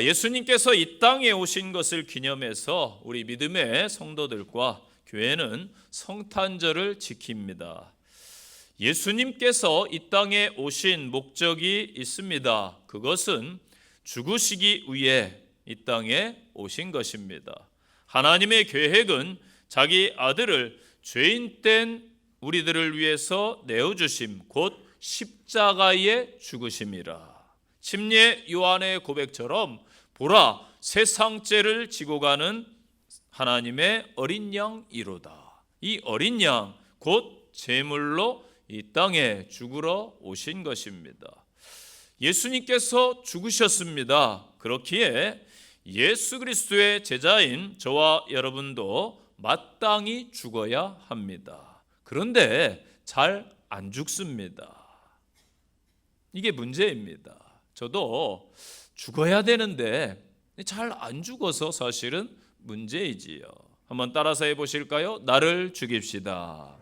예수님께서 이 땅에 오신 것을 기념해서 우리 믿음의 성도들과 교회는 성탄절을 지킵니다. 예수님께서 이 땅에 오신 목적이 있습니다. 그것은 죽으시기 위해 이 땅에 오신 것입니다. 하나님의 계획은 자기 아들을 죄인된 우리들을 위해서 내어주심, 곧 십자가의 죽으심이라. 침례 요한의 고백처럼 보라, 세상 죄를 지고 가는 하나님의 어린 양이로다. 이 어린 양, 곧 제물로 이 땅에 죽으러 오신 것입니다. 예수님께서 죽으셨습니다. 그렇기에 예수 그리스도의 제자인 저와 여러분도 마땅히 죽어야 합니다. 그런데 잘 안 죽습니다. 이게 문제입니다. 저도 죽어야 되는데 잘 안 죽어서 사실은 문제이지요. 한번 따라서 해보실까요? 나를 죽입시다.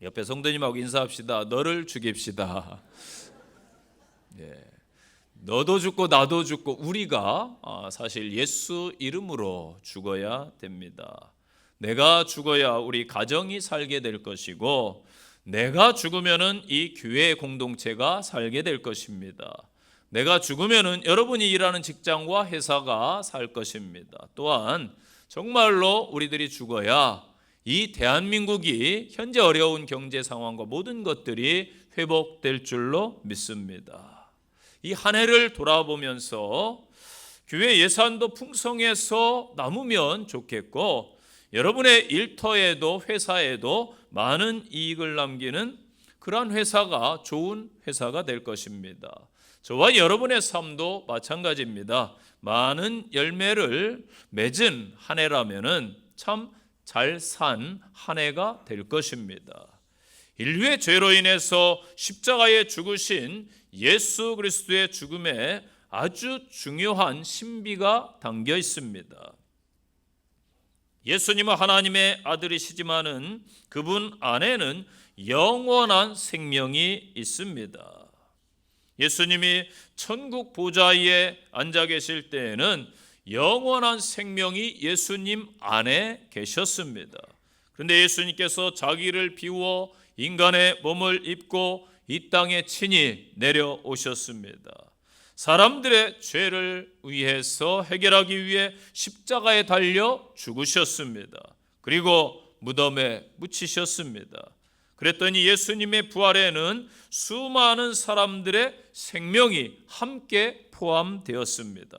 옆에 성도님하고 인사합시다. 너를 죽입시다. 너도 죽고 나도 죽고 우리가 사실 예수 이름으로 죽어야 됩니다. 내가 죽어야 우리 가정이 살게 될 것이고, 내가 죽으면은 이 교회 공동체가 살게 될 것입니다. 내가 죽으면은 여러분이 일하는 직장과 회사가 살 것입니다. 또한 정말로 우리들이 죽어야 이 대한민국이 현재 어려운 경제 상황과 모든 것들이 회복될 줄로 믿습니다. 이 한 해를 돌아보면서 교회 예산도 풍성해서 남으면 좋겠고, 여러분의 일터에도 회사에도 많은 이익을 남기는 그러한 회사가 좋은 회사가 될 것입니다. 저와 여러분의 삶도 마찬가지입니다. 많은 열매를 맺은 한 해라면은 참 잘 산 한 해가 될 것입니다. 인류의 죄로 인해서 십자가에 죽으신 예수 그리스도의 죽음에 아주 중요한 신비가 담겨 있습니다. 예수님은 하나님의 아들이시지만은 그분 안에는 영원한 생명이 있습니다. 예수님이 천국 보좌에 앉아 계실 때에는 영원한 생명이 예수님 안에 계셨습니다. 그런데 예수님께서 자기를 비워 인간의 몸을 입고 이 땅에 친히 내려오셨습니다. 사람들의 죄를 위해서 해결하기 위해 십자가에 달려 죽으셨습니다. 그리고 무덤에 묻히셨습니다. 그랬더니 예수님의 부활에는 수많은 사람들의 생명이 함께 포함되었습니다.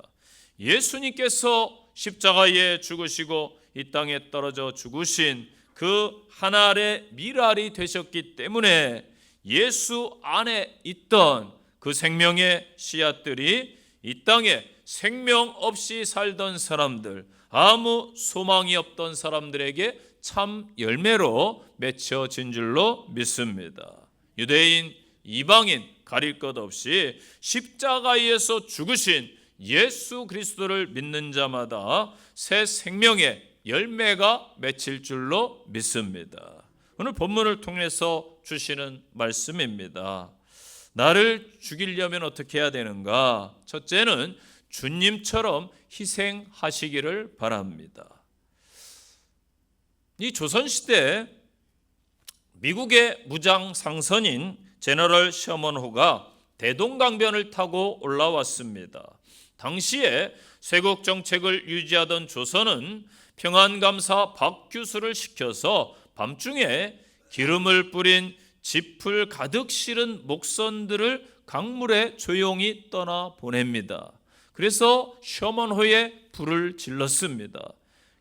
예수님께서 십자가에 죽으시고 이 땅에 떨어져 죽으신 그 한 알의 밀알이 되셨기 때문에 예수 안에 있던 그 생명의 씨앗들이 이 땅에 생명 없이 살던 사람들, 아무 소망이 없던 사람들에게 참 열매로 맺혀진 줄로 믿습니다. 유대인, 이방인 가릴 것 없이 십자가에서 죽으신 예수 그리스도를 믿는 자마다 새 생명의 열매가 맺힐 줄로 믿습니다. 오늘 본문을 통해서 주시는 말씀입니다. 나를 죽이려면 어떻게 해야 되는가? 첫째는 주님처럼 희생하시기를 바랍니다. 이 조선시대 미국의 무장 상선인 제너럴 셔먼호가 대동강변을 타고 올라왔습니다. 당시에 쇄국 정책을 유지하던 조선은 평안감사 박규수를 시켜서 밤중에 기름을 뿌린 짚을 가득 실은 목선들을 강물에 조용히 떠나 보냅니다. 그래서 셔먼호에 불을 질렀습니다.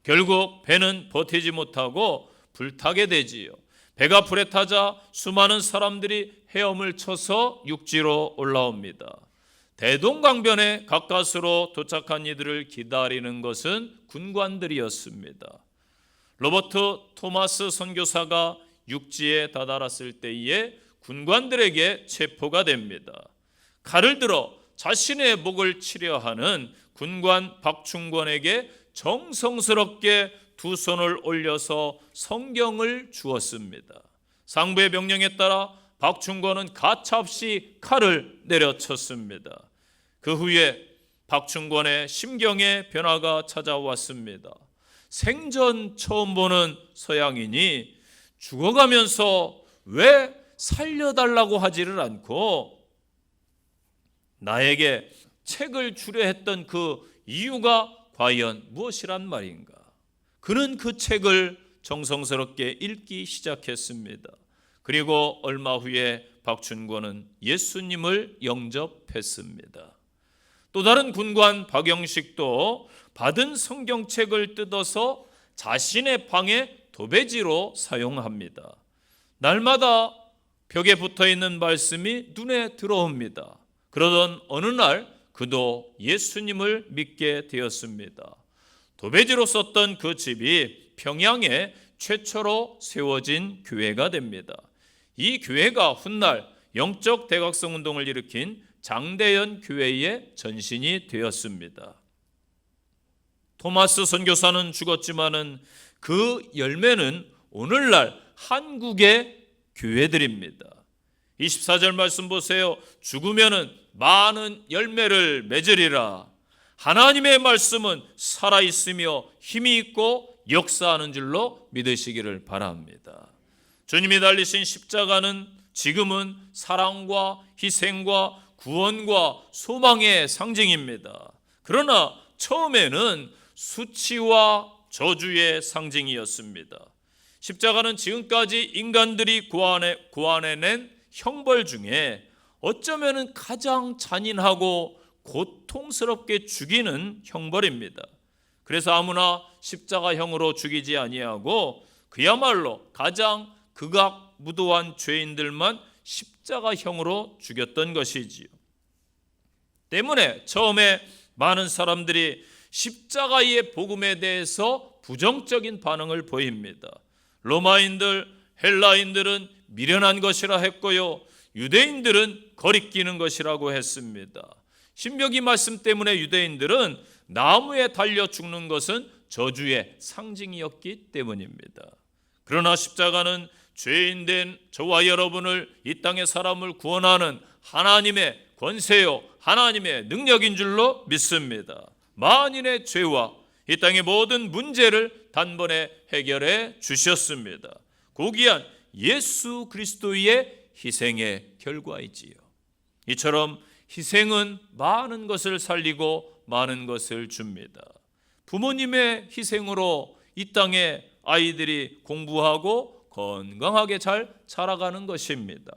결국 배는 버티지 못하고 불타게 되지요. 배가 불에 타자 수많은 사람들이 헤엄을 쳐서 육지로 올라옵니다. 대동강변에 가까스로 도착한 이들을 기다리는 것은 군관들이었습니다. 로버트 토마스 선교사가 육지에 다다랐을 때에 군관들에게 체포가 됩니다. 칼을 들어 자신의 목을 치려 하는 군관 박충권에게 정성스럽게 두 손을 올려서 성경을 주었습니다. 상부의 명령에 따라 박충권은 가차없이 칼을 내려쳤습니다. 그 후에 박충권의 심경의 변화가 찾아왔습니다. 생전 처음 보는 서양인이 죽어가면서 왜 살려달라고 하지를 않고 나에게 책을 주려 했던 그 이유가 과연 무엇이란 말인가? 그는 그 책을 정성스럽게 읽기 시작했습니다. 그리고 얼마 후에 박춘권은 예수님을 영접했습니다. 또 다른 군관 박영식도 받은 성경책을 뜯어서 자신의 방에 도배지로 사용합니다. 날마다 벽에 붙어있는 말씀이 눈에 들어옵니다. 그러던 어느 날 그도 예수님을 믿게 되었습니다. 도배지로 썼던 그 집이 평양에 최초로 세워진 교회가 됩니다. 이 교회가 훗날 영적 대각성 운동을 일으킨 장대연 교회의 전신이 되었습니다. 토마스 선교사는 죽었지만은 그 열매는 오늘날 한국의 교회들입니다. 24절 말씀 보세요. 죽으면은 많은 열매를 맺으리라. 하나님의 말씀은 살아있으며 힘이 있고 역사하는 줄로 믿으시기를 바랍니다. 주님이 달리신 십자가는 지금은 사랑과 희생과 구원과 소망의 상징입니다. 그러나 처음에는 수치와 저주의 상징이었습니다. 십자가는 지금까지 인간들이 고안해낸 형벌 중에 어쩌면 가장 잔인하고 고통스럽게 죽이는 형벌입니다. 그래서 아무나 십자가형으로 죽이지 아니하고 그야말로 가장 극악무도한 죄인들만 십자가형으로 죽였던 것이지요. 때문에 처음에 많은 사람들이 십자가의 복음에 대해서 부정적인 반응을 보입니다. 로마인들, 헬라인들은 미련한 것이라 했고요. 유대인들은 거리끼는 것이라고 했습니다. 신명기 말씀 때문에 유대인들은 나무에 달려 죽는 것은 저주의 상징이었기 때문입니다. 그러나 십자가는 죄인된 저와 여러분을, 이 땅의 사람을 구원하는 하나님의 권세요, 하나님의 능력인 줄로 믿습니다. 만인의 죄와 이 땅의 모든 문제를 단번에 해결해 주셨습니다. 고귀한 예수 그리스도의 희생의 결과이지요. 이처럼 희생은 많은 것을 살리고 많은 것을 줍니다. 부모님의 희생으로 이 땅에 아이들이 공부하고 건강하게 잘 자라가는 것입니다.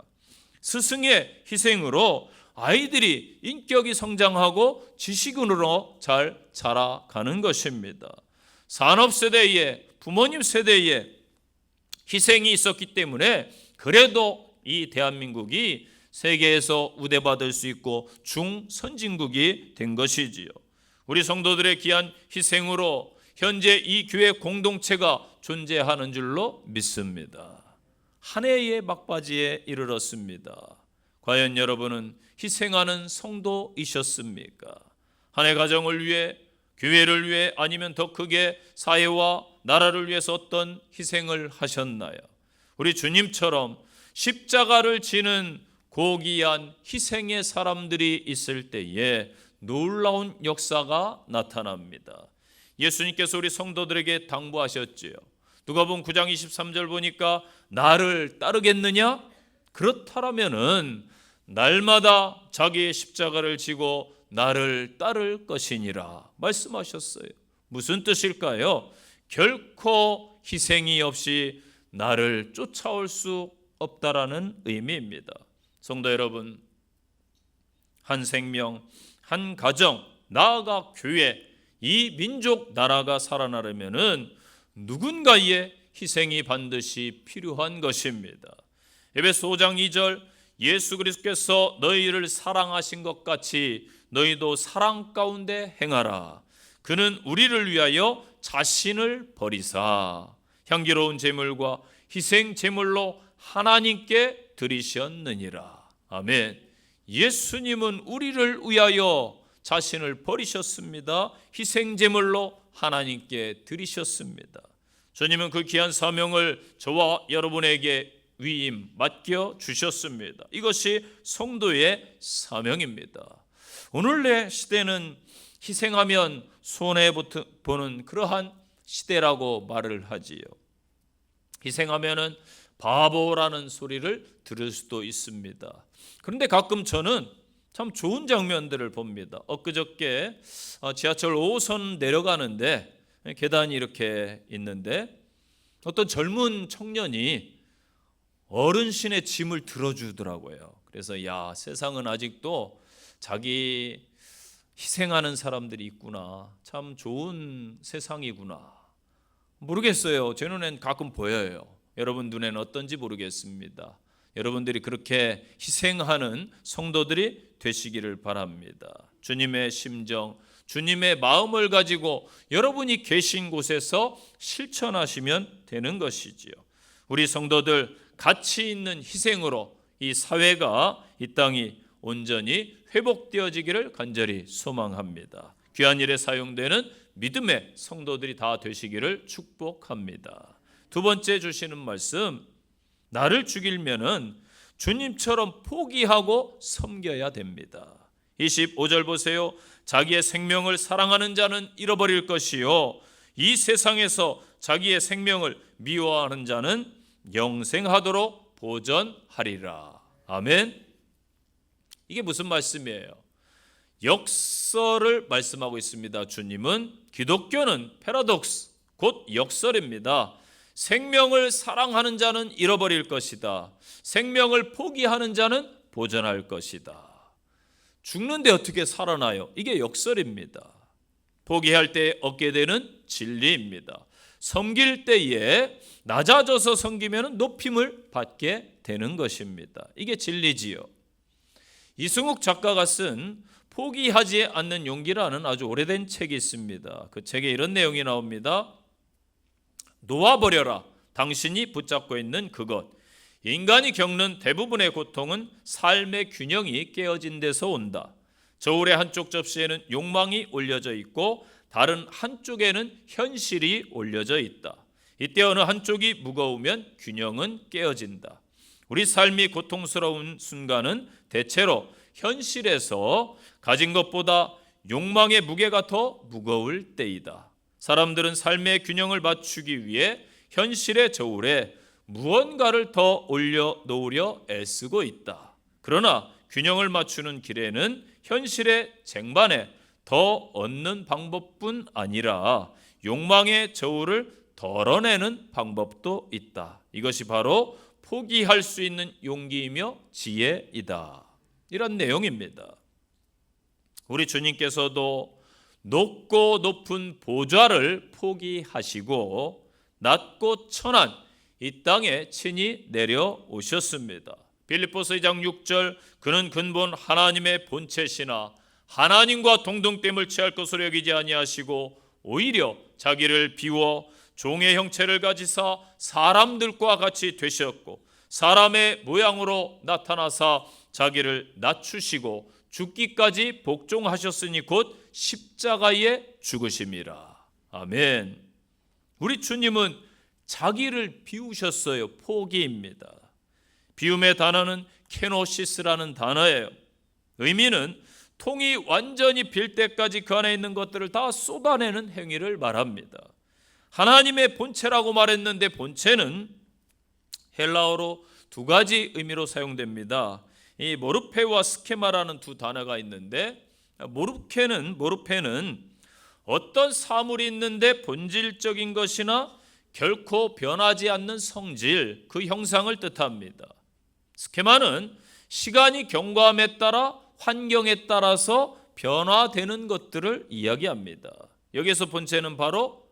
스승의 희생으로 아이들이 인격이 성장하고 지식인으로 잘 자라가는 것입니다. 산업세대에, 부모님 세대에 희생이 있었기 때문에 그래도 이 대한민국이 세계에서 우대받을 수 있고 중선진국이 된 것이지요. 우리 성도들의 귀한 희생으로 현재 이 교회 공동체가 존재하는 줄로 믿습니다. 한 해의 막바지에 이르렀습니다. 과연 여러분은 희생하는 성도이셨습니까? 한 해 가정을 위해, 교회를 위해, 아니면 더 크게 사회와 나라를 위해서 어떤 희생을 하셨나요? 우리 주님처럼 십자가를 지는 고귀한 희생의 사람들이 있을 때에 놀라운 역사가 나타납니다. 예수님께서 우리 성도들에게 당부하셨지요. 누가복음 9장 23절 보니까 나를 따르겠느냐? 그렇다라면은 날마다 자기의 십자가를 지고 나를 따를 것이니라 말씀하셨어요. 무슨 뜻일까요? 결코 희생이 없이 나를 쫓아올 수 없다라는 의미입니다. 성도 여러분, 한 생명, 한 가정, 나아가 교회, 이 민족 나라가 살아나려면은 누군가의 희생이 반드시 필요한 것입니다. 에베소 5장 2절, 예수 그리스도께서 너희를 사랑하신 것 같이 너희도 사랑 가운데 행하라. 그는 우리를 위하여 자신을 버리사 향기로운 제물과 희생 제물로 하나님께 드리셨느니라. 아멘. 예수님은 우리를 위하여 자신을 버리셨습니다. 희생 제물로 하나님께 드리셨습니다. 주님은 그 귀한 사명을 저와 여러분에게 위임 맡겨 주셨습니다. 이것이 성도의 사명입니다. 오늘의 시대는 희생하면 손해보는 그러한 시대라고 말을 하지요. 희생하면은 바보라는 소리를 들을 수도 있습니다. 그런데 가끔 저는 참 좋은 장면들을 봅니다. 엊그저께 지하철 5호선 내려가는데 계단이 이렇게 있는데 어떤 젊은 청년이 어르신의 짐을 들어주더라고요. 그래서 야, 세상은 아직도 자기 희생하는 사람들이 있구나. 참 좋은 세상이구나. 모르겠어요. 제 눈엔 가끔 보여요. 여러분 눈에는 어떤지 모르겠습니다. 여러분들이 그렇게 희생하는 성도들이 되시기를 바랍니다. 주님의 심정, 주님의 마음을 가지고 여러분이 계신 곳에서 실천하시면 되는 것이지요. 우리 성도들 가치 있는 희생으로 이 사회가, 이 땅이 온전히 회복되어지기를 간절히 소망합니다. 귀한 일에 사용되는 믿음의 성도들이 다 되시기를 축복합니다. 두 번째 주시는 말씀, 나를 죽이면은 주님처럼 포기하고 섬겨야 됩니다. 25절 보세요. 자기의 생명을 사랑하는 자는 잃어버릴 것이요, 이 세상에서 자기의 생명을 미워하는 자는 영생하도록 보전하리라. 아멘. 이게 무슨 말씀이에요? 역설을 말씀하고 있습니다. 주님은, 기독교는 패러독스, 곧 역설입니다. 생명을 사랑하는 자는 잃어버릴 것이다. 생명을 포기하는 자는 보전할 것이다. 죽는데 어떻게 살아나요? 이게 역설입니다. 포기할 때 얻게 되는 진리입니다. 섬길 때에 낮아져서 섬기면 높임을 받게 되는 것입니다. 이게 진리지요. 이승욱 작가가 쓴 포기하지 않는 용기라는 아주 오래된 책이 있습니다. 그 책에 이런 내용이 나옵니다. 놓아버려라, 당신이 붙잡고 있는 그것. 인간이 겪는 대부분의 고통은 삶의 균형이 깨어진 데서 온다. 저울의 한쪽 접시에는 욕망이 올려져 있고 다른 한쪽에는 현실이 올려져 있다. 이때 어느 한쪽이 무거우면 균형은 깨어진다. 우리 삶이 고통스러운 순간은 대체로 현실에서 가진 것보다 욕망의 무게가 더 무거울 때이다. 사람들은 삶의 균형을 맞추기 위해 현실의 저울에 무언가를 더 올려놓으려 애쓰고 있다. 그러나 균형을 맞추는 길에는 현실의 쟁반에 더 얻는 방법뿐 아니라 욕망의 저울을 덜어내는 방법도 있다. 이것이 바로 포기할 수 있는 용기이며 지혜이다. 이런 내용입니다. 우리 주님께서도 높고 높은 보좌를 포기하시고 낮고 천한 이 땅에 친히 내려오셨습니다. 빌립보서 2장 6절, 그는 근본 하나님의 본체시나 하나님과 동등됨을 취할 것으로 여기지 아니하시고 오히려 자기를 비워 종의 형체를 가지사 사람들과 같이 되셨고 사람의 모양으로 나타나사 자기를 낮추시고 죽기까지 복종하셨으니 곧 십자가에 죽으심이라. 아멘. 우리 주님은 자기를 비우셨어요. 포기입니다. 비움의 단어는 케노시스라는 단어예요. 의미는 통이 완전히 빌 때까지 그 안에 있는 것들을 다 쏟아내는 행위를 말합니다. 하나님의 본체라고 말했는데 본체는 헬라어로 두 가지 의미로 사용됩니다. 이 모르페와 스케마라는 두 단어가 있는데, 모르페는 어떤 사물이 있는데 본질적인 것이나 결코 변하지 않는 성질, 그 형상을 뜻합니다. 스케마는 시간이 경과함에 따라 환경에 따라서 변화되는 것들을 이야기합니다. 여기서 본체는 바로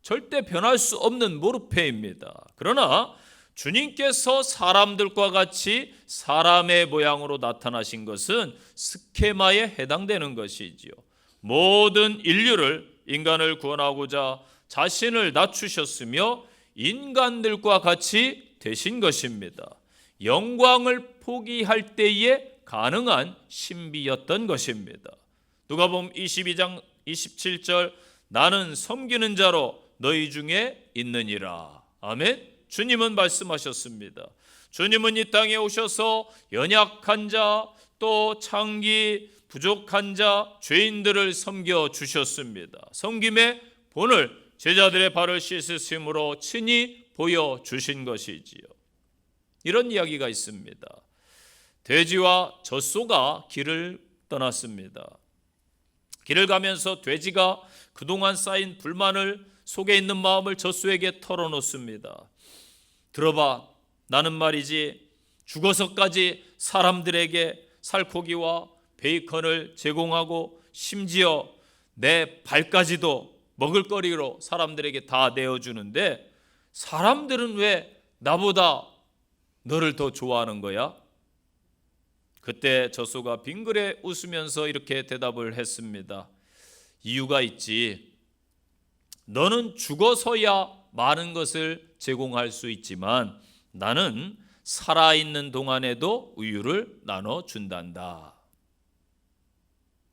절대 변할 수 없는 모르페입니다. 그러나 주님께서 사람들과 같이 사람의 모양으로 나타나신 것은 스케마에 해당되는 것이지요. 모든 인류를, 인간을 구원하고자 자신을 낮추셨으며 인간들과 같이 되신 것입니다. 영광을 포기할 때에 가능한 신비였던 것입니다. 누가복음 22장 27절, 나는 섬기는 자로 너희 중에 있느니라. 아멘. 주님은 말씀하셨습니다. 주님은 이 땅에 오셔서 연약한 자, 또 장기, 부족한 자, 죄인들을 섬겨 주셨습니다. 섬김의 본을 제자들의 발을 씻으심으로 친히 보여주신 것이지요. 이런 이야기가 있습니다. 돼지와 젖소가 길을 떠났습니다. 길을 가면서 돼지가 그동안 쌓인 불만을 속에 있는 마음을 젖소에게 털어놓습니다. 들어봐, 나는 말이지 죽어서까지 사람들에게 살코기와 베이컨을 제공하고 심지어 내 발까지도 먹을거리로 사람들에게 다 내어주는데 사람들은 왜 나보다 너를 더 좋아하는 거야? 그때 젖소가 빙그레 웃으면서 이렇게 대답을 했습니다. 이유가 있지. 너는 죽어서야 많은 것을 제공할 수 있지만 나는 살아있는 동안에도 우유를 나눠준단다.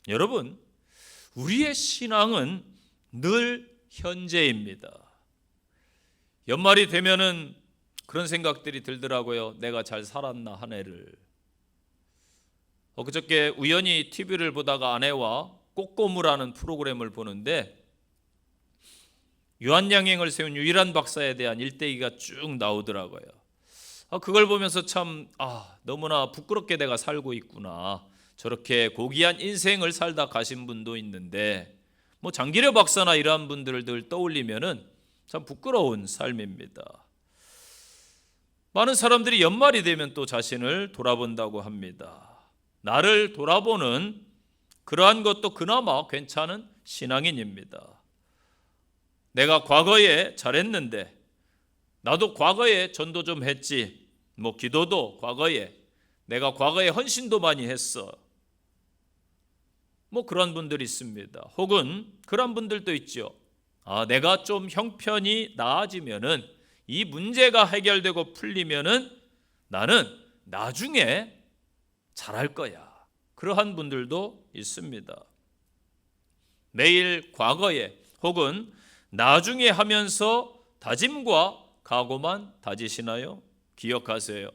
여러분, 우리의 신앙은 늘 현재입니다. 연말이 되면은 그런 생각들이 들더라고요. 내가 잘 살았나 한 해를. 그저께 우연히 TV를 보다가 아내와 꼬꼬무라는 프로그램을 보는데 유한양행을 세운 유일한 박사에 대한 일대기가 쭉 나오더라고요. 그걸 보면서 참 너무나 부끄럽게 내가 살고 있구나. 저렇게 고귀한 인생을 살다 가신 분도 있는데 장기려 박사나 이러한 분들을 늘 떠올리면은 참 부끄러운 삶입니다. 많은 사람들이 연말이 되면 또 자신을 돌아본다고 합니다. 나를 돌아보는 그러한 것도 그나마 괜찮은 신앙인입니다. 내가 과거에 잘했는데 나도 과거에 전도 좀 했지. 기도도 과거에 내가 과거에 헌신도 많이 했어. 그런 분들이 있습니다. 혹은 그런 분들도 있죠. 내가 좀 형편이 나아지면은 이 문제가 해결되고 풀리면은 나는 나중에 잘할 거야. 그러한 분들도 있습니다. 매일 과거에 혹은 나중에 하면서 다짐과 각오만 다지시나요? 기억하세요.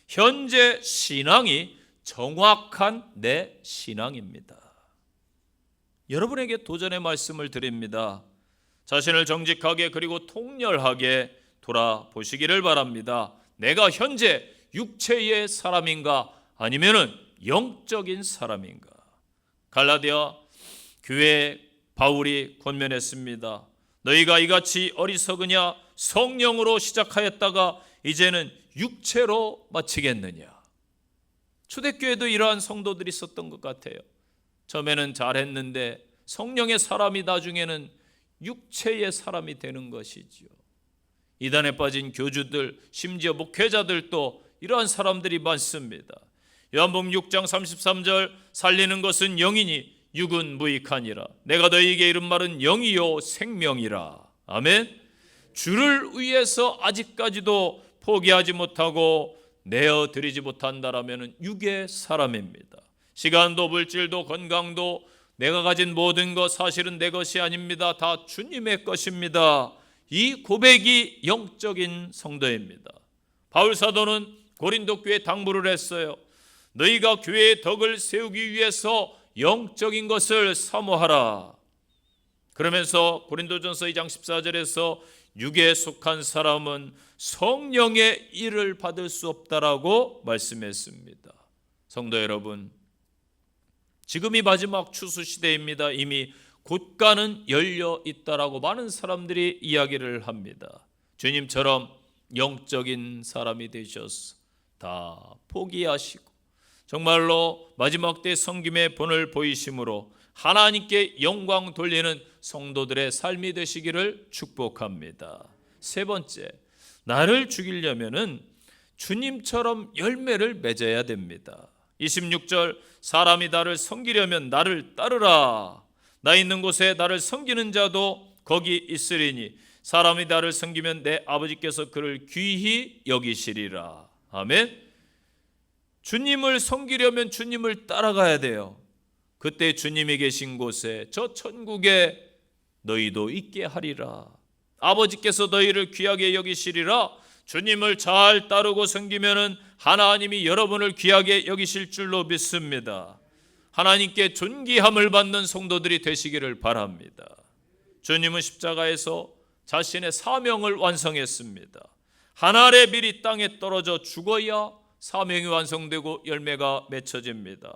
현재 신앙이 정확한 내 신앙입니다. 여러분에게 도전의 말씀을 드립니다. 자신을 정직하게 그리고 통렬하게 돌아보시기를 바랍니다. 내가 현재 육체의 사람인가 아니면은 영적인 사람인가? 갈라디아 교회에 바울이 권면했습니다. 너희가 이같이 어리석으냐? 성령으로 시작하였다가 이제는 육체로 마치겠느냐? 초대교회도 이러한 성도들이 있었던 것 같아요. 처음에는 잘했는데 성령의 사람이 나중에는 육체의 사람이 되는 것이지요. 이단에 빠진 교주들, 심지어 목회자들도 이러한 사람들이 많습니다. 요한복음 6장 33절 살리는 것은 영이니 육은 무익하니라. 내가 너희에게 이른 말은 영이요 생명이라. 아멘. 주를 위해서 아직까지도 포기하지 못하고 내어드리지 못한다라면 육의 사람입니다. 시간도 물질도 건강도 내가 가진 모든 것 사실은 내 것이 아닙니다. 다 주님의 것입니다. 이 고백이 영적인 성도입니다. 바울 사도는 고린도 교회에 당부를 했어요. 너희가 교회의 덕을 세우기 위해서 영적인 것을 사모하라. 그러면서 고린도전서 2장 14절에서 육에 속한 사람은 성령의 일을 받을 수 없다라고 말씀했습니다. 성도 여러분, 지금이 마지막 추수 시대입니다. 이미 곳간은 열려 있다라고 많은 사람들이 이야기를 합니다. 주님처럼 영적인 사람이 되셔서 다 포기하시고 정말로 마지막 때 섬김의 본을 보이심으로 하나님께 영광 돌리는 성도들의 삶이 되시기를 축복합니다. 세 번째, 나를 죽이려면은 주님처럼 열매를 맺어야 됩니다. 26절, 사람이 나를 섬기려면 나를 따르라. 나 있는 곳에 나를 섬기는 자도 거기 있으리니 사람이 나를 섬기면 내 아버지께서 그를 귀히 여기시리라. 아멘. 주님을 섬기려면 주님을 따라가야 돼요. 그때 주님이 계신 곳에 저 천국에 너희도 있게 하리라. 아버지께서 너희를 귀하게 여기시리라. 주님을 잘 따르고 섬기면은 하나님이 여러분을 귀하게 여기실 줄로 믿습니다. 하나님께 존귀함을 받는 성도들이 되시기를 바랍니다. 주님은 십자가에서 자신의 사명을 완성했습니다. 한 알의 밀이 땅에 떨어져 죽어야 사명이 완성되고 열매가 맺혀집니다.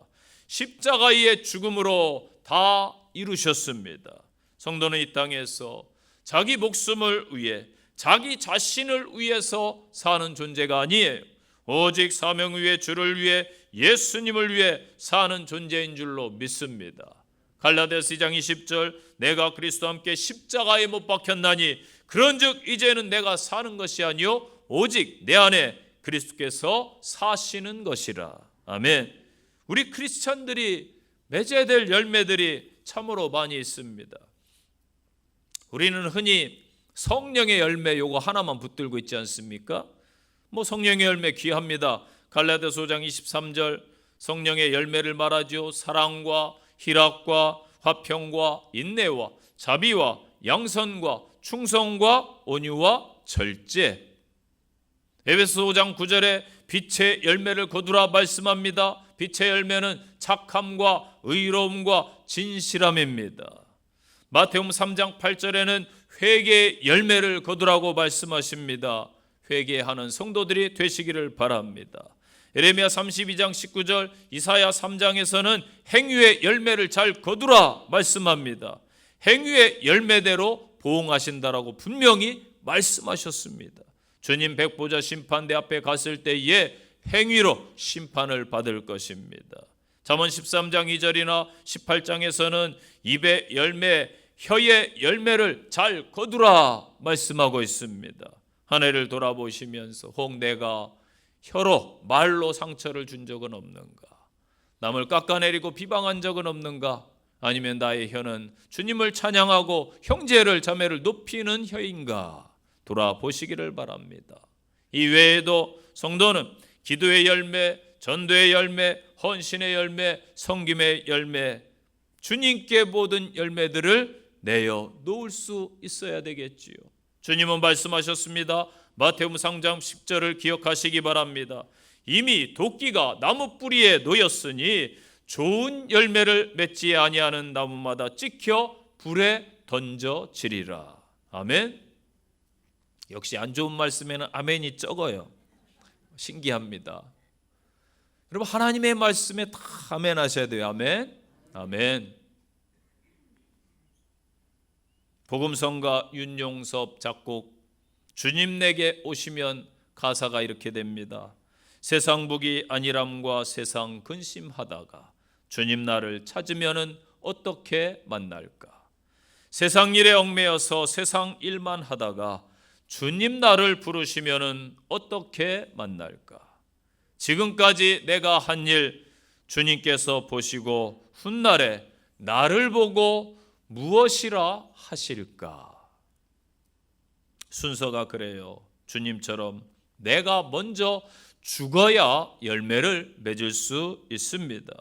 십자가의 죽음으로 다 이루셨습니다. 성도는 이 땅에서 자기 목숨을 위해, 자기 자신을 위해서 사는 존재가 아니에요. 오직 사명 위에, 주를 위해, 예수님을 위해 사는 존재인 줄로 믿습니다. 갈라디아서 2장 20절, 내가 그리스도와 함께 십자가에 못 박혔나니 그런즉 이제는 내가 사는 것이 아니요 오직 내 안에 그리스도께서 사시는 것이라. 아멘. 우리 크리스찬들이 맺어야 될 열매들이 참으로 많이 있습니다. 우리는 흔히 성령의 열매 요거 하나만 붙들고 있지 않습니까? 성령의 열매 귀합니다. 갈라디아서 5장 23절, 성령의 열매를 말하죠. 사랑과 희락과 화평과 인내와 자비와 양선과 충성과 온유와 절제. 에베소 5장 9절에 빛의 열매를 거두라 말씀합니다. 빛의 열매는 착함과 의로움과 진실함입니다. 마태복음 3장 8절에는 회개의 열매를 거두라고 말씀하십니다. 회개하는 성도들이 되시기를 바랍니다. 예레미야 32장 19절, 이사야 3장에서는 행위의 열매를 잘 거두라 말씀합니다. 행위의 열매대로 보응하신다라고 분명히 말씀하셨습니다. 주님 백보자 심판대 앞에 갔을 때에 행위로 심판을 받을 것입니다. 잠언 13장 2절이나 18장에서는 입의 열매, 혀의 열매를 잘 거두라 말씀하고 있습니다. 한 해를 돌아보시면서 혹 내가 혀로 말로 상처를 준 적은 없는가? 남을 깎아내리고 비방한 적은 없는가? 아니면 나의 혀는 주님을 찬양하고 형제를 자매를 높이는 혀인가? 돌아보시기를 바랍니다. 이 외에도 성도는 기도의 열매, 전도의 열매, 헌신의 열매, 섬김의 열매, 주님께 모든 열매들을 내어 놓을 수 있어야 되겠지요. 주님은 말씀하셨습니다. 마태복음 3장 10절을 기억하시기 바랍니다. 이미 도끼가 나무 뿌리에 놓였으니 좋은 열매를 맺지 아니하는 나무마다 찍혀 불에 던져지리라. 아멘. 역시 안 좋은 말씀에는 아멘이 적어요. 신기합니다. 여러분 하나님의 말씀에 다 아멘 하셔야 돼요. 아멘. 아멘. 복음성가 윤용섭 작곡, 주님 내게 오시면 가사가 이렇게 됩니다. 세상 복이 안일함과 세상 근심하다가 주님 나를 찾으면은 어떻게 만날까? 세상 일에 얽매여서 세상 일만 하다가 주님 나를 부르시면은 어떻게 만날까? 지금까지 내가 한 일 주님께서 보시고 훗날에 나를 보고 무엇이라 하실까? 순서가 그래요. 주님처럼 내가 먼저 죽어야 열매를 맺을 수 있습니다.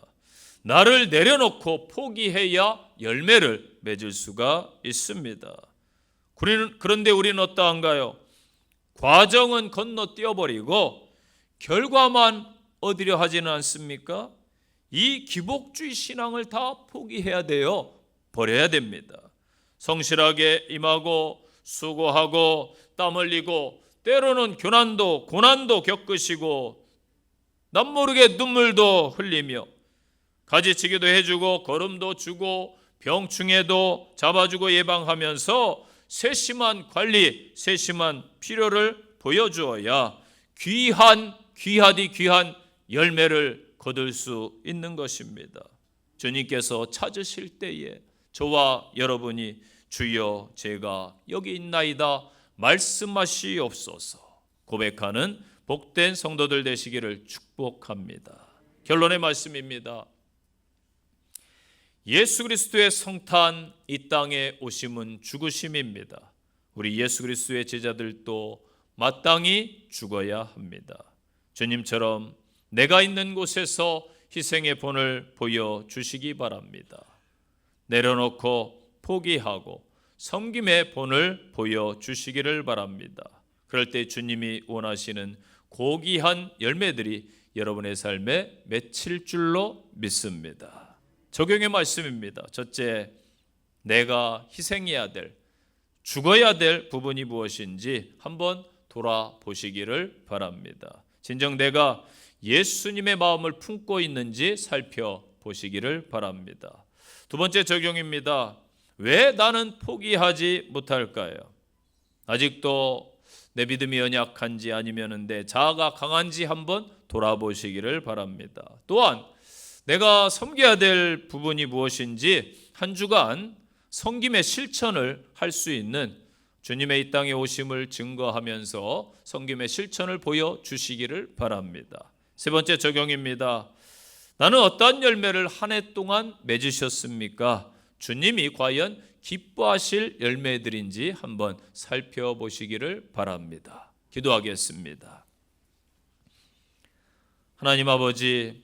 나를 내려놓고 포기해야 열매를 맺을 수가 있습니다. 그런데 우리는 어떠한가요? 과정은 건너뛰어버리고 결과만 얻으려 하지는 않습니까? 이 기복주의 신앙을 다 포기해야 돼요. 버려야 됩니다. 성실하게 임하고 수고하고 땀 흘리고 때로는 교난도 고난도 겪으시고 남모르게 눈물도 흘리며 가지치기도 해주고 걸음도 주고 병충해도 잡아주고 예방하면서 세심한 관리, 세심한 필요를 보여주어야 귀한 열매를 거둘 수 있는 것입니다. 주님께서 찾으실 때에 저와 여러분이 주여 제가 여기 있나이다 말씀하시옵소서 고백하는 복된 성도들 되시기를 축복합니다. 결론의 말씀입니다. 예수 그리스도의 성탄 이 땅에 오심은 죽으심입니다. 우리 예수 그리스도의 제자들도 마땅히 죽어야 합니다. 주님처럼 내가 있는 곳에서 희생의 본을 보여주시기 바랍니다. 내려놓고 포기하고 섬김의 본을 보여주시기를 바랍니다. 그럴 때 주님이 원하시는 고귀한 열매들이 여러분의 삶에 맺힐 줄로 믿습니다. 적용의 말씀입니다. 첫째, 내가 희생해야 될, 죽어야 될 부분이 무엇인지 한번 돌아보시기를 바랍니다. 진정 내가 예수님의 마음을 품고 있는지 살펴보시기를 바랍니다. 두 번째 적용입니다. 왜 나는 포기하지 못할까요? 아직도 내 믿음이 연약한지 아니면 내 자아가 강한지 한번 돌아보시기를 바랍니다. 또한 내가 섬겨야 될 부분이 무엇인지 한 주간 섬김의 실천을 할 수 있는 주님의 이 땅에 오심을 증거하면서 섬김의 실천을 보여주시기를 바랍니다. 세 번째 적용입니다. 나는 어떠한 열매를 한 해 동안 맺으셨습니까? 주님이 과연 기뻐하실 열매들인지 한번 살펴보시기를 바랍니다. 기도하겠습니다. 하나님 아버지,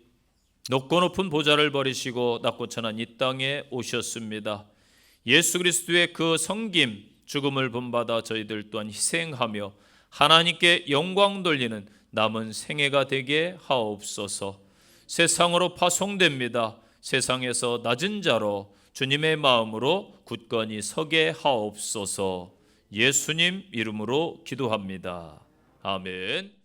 높고 높은 보좌를 버리시고 낮고 천한 이 땅에 오셨습니다. 예수 그리스도의 그 섬김, 죽음을 본받아 저희들 또한 희생하며 하나님께 영광 돌리는 남은 생애가 되게 하옵소서. 세상으로 파송됩니다. 세상에서 낮은 자로 주님의 마음으로 굳건히 서게 하옵소서. 예수님 이름으로 기도합니다. 아멘.